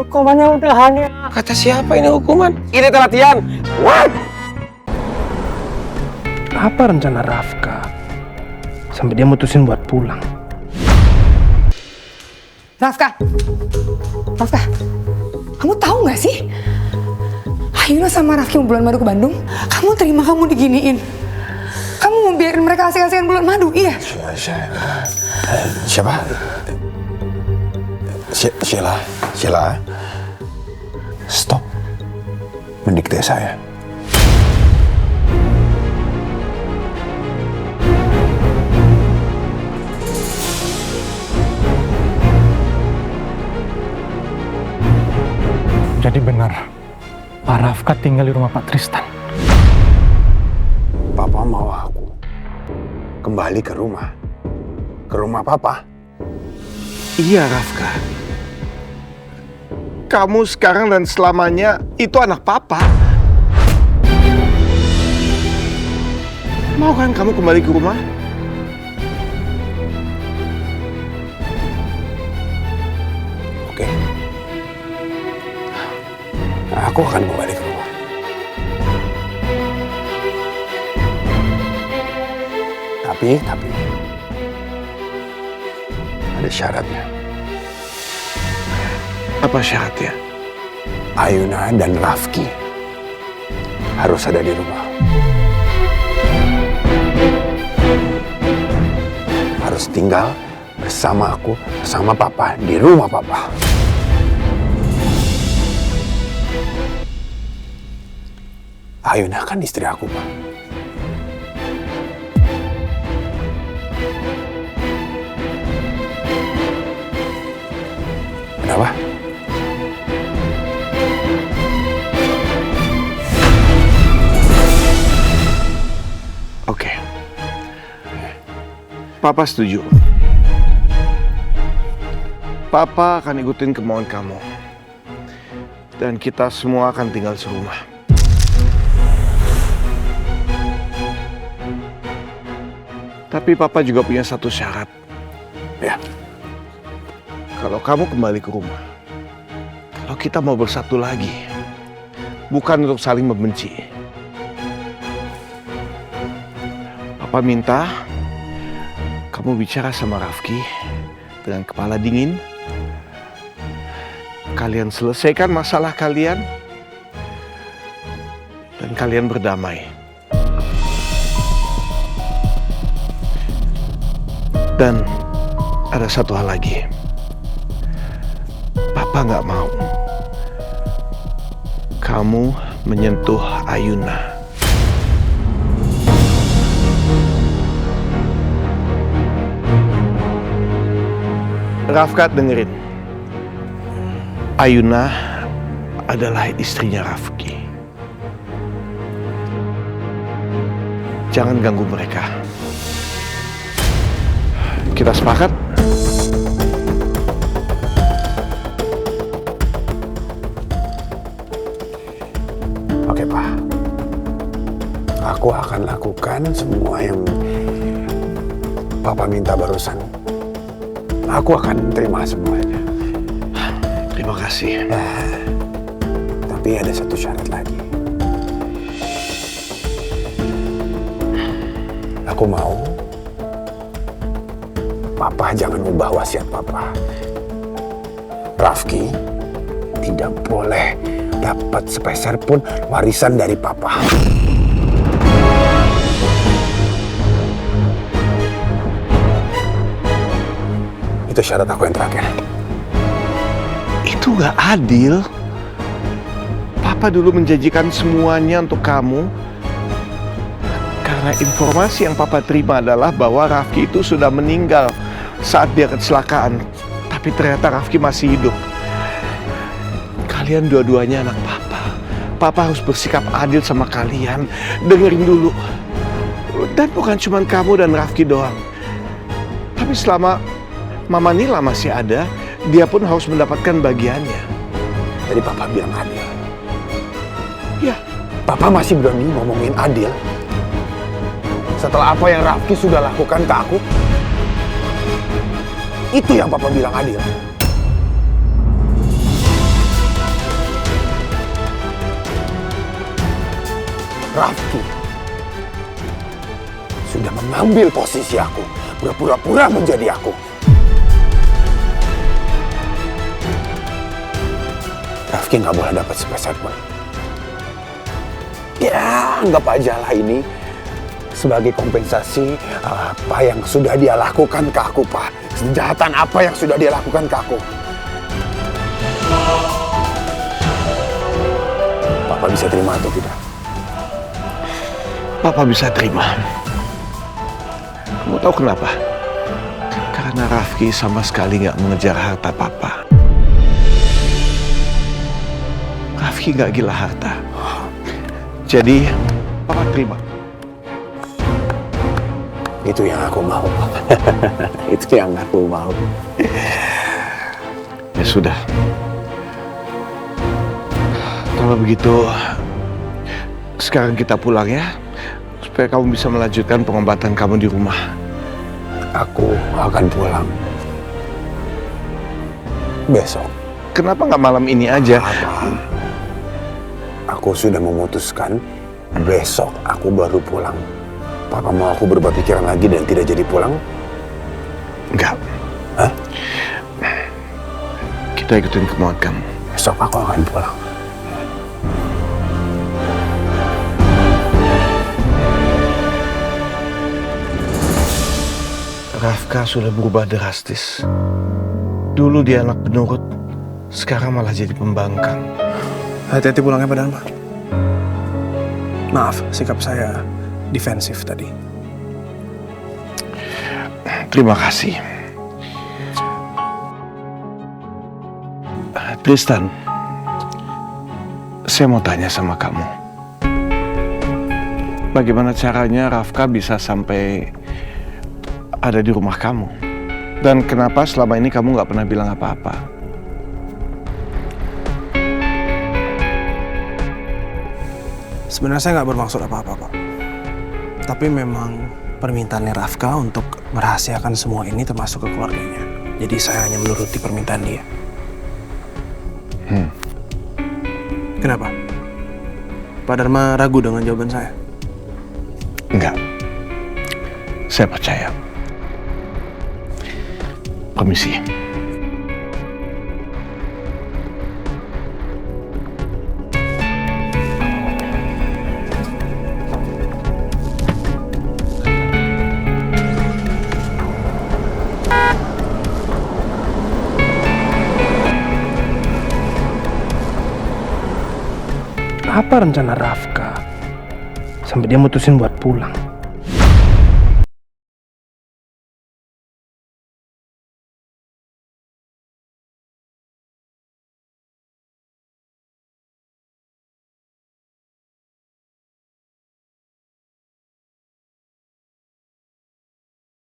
Hukumannya udahan ya. Kata siapa ini hukuman? Ini latihan. What? Apa rencana Rafka sampai dia mutusin buat pulang? Rafka, kamu tahu nggak sih? Ayuna sama Rafki mau bulan madu ke Bandung. Kamu terima kamu diginiin. Kamu mau biarin mereka asik-asikan bulan madu, iya? Siapa? Sheila. Stop mendikte saya. Jadi benar, Pak Rafka tinggal di rumah Pak Tristan. Papa mau aku kembali ke rumah Papa. Iya, Rafka. Kamu sekarang dan selamanya itu anak Papa. Mau kan kamu kembali ke rumah? Oke. Aku akan kembali ke rumah. Tapi ada syaratnya. Apa syaratnya? Ayuna dan Rafki harus ada di rumah. Harus tinggal bersama aku, bersama Papa, di rumah Papa. Ayuna kan istri aku, Pak. Kenapa? Oke. Papa setuju. Papa akan ikutin kemauan kamu. Dan kita semua akan tinggal serumah. Tapi Papa juga punya satu syarat. Ya. Kalau kamu kembali ke rumah, kalau kita mau bersatu lagi, bukan untuk saling membenci. Papa minta kamu bicara sama Rafki dengan kepala dingin. Kalian selesaikan masalah kalian dan kalian berdamai. Dan ada satu hal lagi. Papa nggak mau kamu menyentuh Ayuna. Rafka, dengerin. Ayuna adalah istrinya Rafki. Jangan ganggu mereka. Kita sepakat? Oke, Pak. Aku akan lakukan semua yang Papa minta barusan. Aku akan terima semuanya. Terima kasih. Tapi ada satu syarat lagi. Aku mau Papa jangan ubah wasiat Papa. Rafki tidak boleh dapat sepeser pun warisan dari Papa. Itu syarat aku yang terakhir. Itu gak adil. Papa dulu menjanjikan semuanya untuk kamu. Karena informasi yang Papa terima adalah bahwa Rafki itu sudah meninggal saat dia kecelakaan. Tapi ternyata Rafki masih hidup. Kalian dua-duanya anak Papa. Papa harus bersikap adil sama kalian. Dengerin dulu. Dan bukan cuma kamu dan Rafki doang. Tapi selama Mama Nila masih ada, dia pun harus mendapatkan bagiannya. Jadi Papa bilang adil. Ya. Papa masih berani ngomongin adil? Setelah apa yang Rafki sudah lakukan ke aku? Itu yang Papa bilang adil. Rafki sudah mengambil posisi aku, berpura-pura menjadi aku. Rafki nggak boleh dapat sepeser pun. Ya, anggap aja lah ini sebagai kompensasi apa yang sudah dia lakukan ke aku, Pak. Kejahatan apa yang sudah dia lakukan ke aku. Papa bisa terima atau tidak? Papa bisa terima. Kamu tahu kenapa? Karena Rafki sama sekali nggak mengejar harta Papa. Rafki nggak gila harta. Jadi, Papa terima. Itu yang aku mau. Itu yang aku mau. Ya sudah. Kalau begitu, sekarang kita pulang ya. Supaya kamu bisa melanjutkan pengobatan kamu di rumah. Aku akan pulang besok. Kenapa nggak malam ini aja? Apa? Aku sudah memutuskan besok aku baru pulang. Papa mau aku berubah pikiran lagi dan tidak jadi pulang? Enggak. Hah? Kita ikutin kemauan kamu. Besok aku akan pulang. Rafka sudah berubah drastis. Dulu dia anak penurut, sekarang malah jadi pembangkang. Hati-hati pulangnya Pak Dharma. Maaf, sikap saya defensif tadi. Terima kasih. Tristan, saya mau tanya sama kamu. Bagaimana caranya Rafka bisa sampai ada di rumah kamu? Dan kenapa selama ini kamu nggak pernah bilang apa-apa? Sebenarnya saya nggak bermaksud apa-apa, Pak. Tapi memang permintaannya Rafka untuk merahasiakan semua ini termasuk ke keluarganya. Jadi saya hanya menuruti permintaan dia. Kenapa? Pak Dharma ragu dengan jawaban saya? Enggak. Saya percaya. Permisi. Apa rencana Rafka sampai dia mutusin buat pulang?